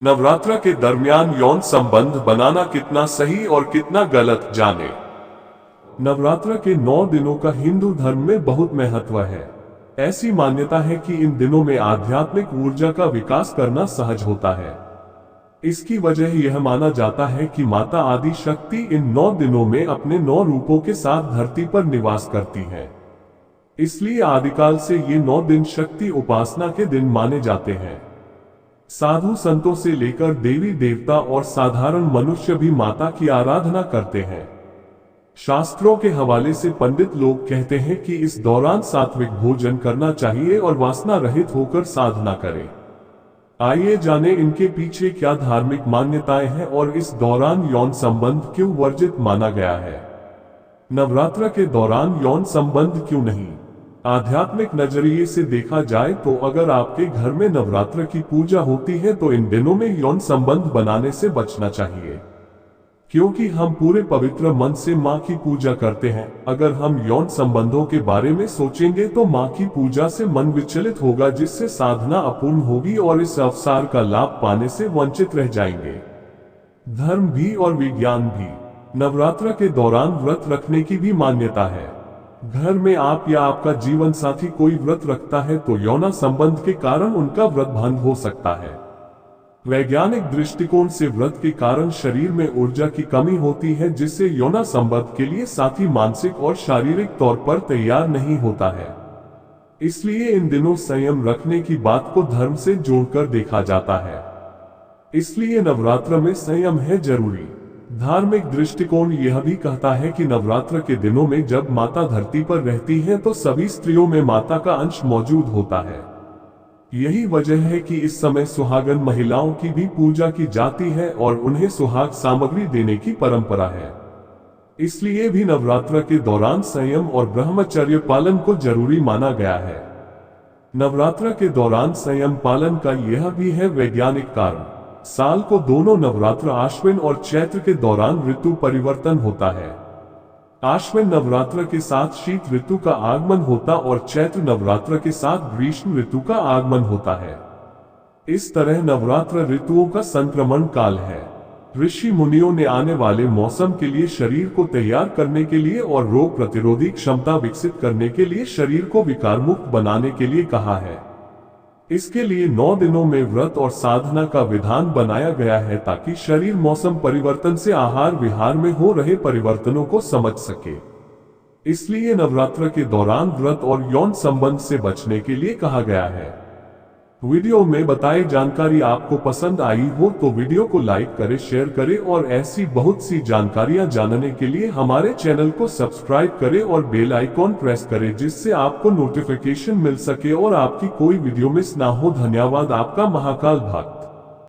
नवरात्र के दरमियान यौन संबंध बनाना कितना सही और कितना गलत जाने। नवरात्र के 9 दिनों का हिंदू धर्म में बहुत महत्व है। ऐसी मान्यता है कि इन दिनों में आध्यात्मिक ऊर्जा का विकास करना सहज होता है। इसकी वजह यह माना जाता है कि माता आदि शक्ति इन 9 दिनों में अपने 9 रूपों के साथ धरती पर निवास करती है। इसलिए आदिकाल से ये 9 दिन शक्ति उपासना के दिन माने जाते हैं। साधु संतों से लेकर देवी देवता और साधारण मनुष्य भी माता की आराधना करते हैं। शास्त्रों के हवाले से पंडित लोग कहते हैं कि इस दौरान सात्विक भोजन करना चाहिए और वासना रहित होकर साधना करें। आइए जाने इनके पीछे क्या धार्मिक मान्यताएं हैं और इस दौरान यौन संबंध क्यों वर्जित माना गया है। नवरात्र के दौरान यौन संबंध क्यों नहीं? आध्यात्मिक नजरिए से देखा जाए तो अगर आपके घर में नवरात्र की पूजा होती है तो इन दिनों में यौन संबंध बनाने से बचना चाहिए, क्योंकि हम पूरे पवित्र मन से मां की पूजा करते हैं। अगर हम यौन संबंधों के बारे में सोचेंगे तो मां की पूजा से मन विचलित होगा, जिससे साधना अपूर्ण होगी और इस अवसर का लाभ पाने से वंचित रह जाएंगे। धर्म भी और विज्ञान भी। नवरात्र के दौरान व्रत रखने की भी मान्यता है। घर में आप या आपका जीवन साथी कोई व्रत रखता है तो यौन संबंध के कारण उनका व्रत भंग हो सकता है। वैज्ञानिक दृष्टिकोण से व्रत के कारण शरीर में ऊर्जा की कमी होती है, जिससे यौन संबंध के लिए साथी मानसिक और शारीरिक तौर पर तैयार नहीं होता है। इसलिए इन दिनों संयम रखने की बात को धर्म से जोड़कर देखा जाता है। इसलिए नवरात्र में संयम है जरूरी। धार्मिक दृष्टिकोण यह भी कहता है कि नवरात्र के दिनों में जब माता धरती पर रहती है तो सभी स्त्रियों में माता का अंश मौजूद होता है। यही वजह है कि इस समय सुहागन महिलाओं की भी पूजा की जाती है और उन्हें सुहाग सामग्री देने की परंपरा है। इसलिए भी नवरात्र के दौरान संयम और ब्रह्मचर्य पालन को जरूरी माना गया है। नवरात्र के दौरान संयम पालन का यह भी है वैज्ञानिक कारण। साल को दोनों नवरात्र आश्विन और चैत्र के दौरान ऋतु परिवर्तन होता है। आश्विन नवरात्र के साथ शीत ऋतु का आगमन होता और चैत्र नवरात्र के साथ ग्रीष्म ऋतु का आगमन होता है। इस तरह नवरात्र ऋतुओं का संक्रमण काल है। ऋषि मुनियों ने आने वाले मौसम के लिए शरीर को तैयार करने के लिए और रोग प्रतिरोधी क्षमता विकसित करने के लिए शरीर को विकार मुक्त बनाने के लिए कहा है। इसके लिए 9 दिनों में व्रत और साधना का विधान बनाया गया है, ताकि शरीर मौसम परिवर्तन से आहार विहार में हो रहे परिवर्तनों को समझ सके। इसलिए नवरात्र के दौरान व्रत और यौन संबंध से बचने के लिए कहा गया है। वीडियो में बताई जानकारी आपको पसंद आई हो तो वीडियो को लाइक करें, शेयर करें और ऐसी बहुत सी जानकारियां जानने के लिए हमारे चैनल को सब्सक्राइब करें और बेल आइकॉन प्रेस करें, जिससे आपको नोटिफिकेशन मिल सके और आपकी कोई वीडियो मिस ना हो। धन्यवाद। आपका महाकाल भक्त।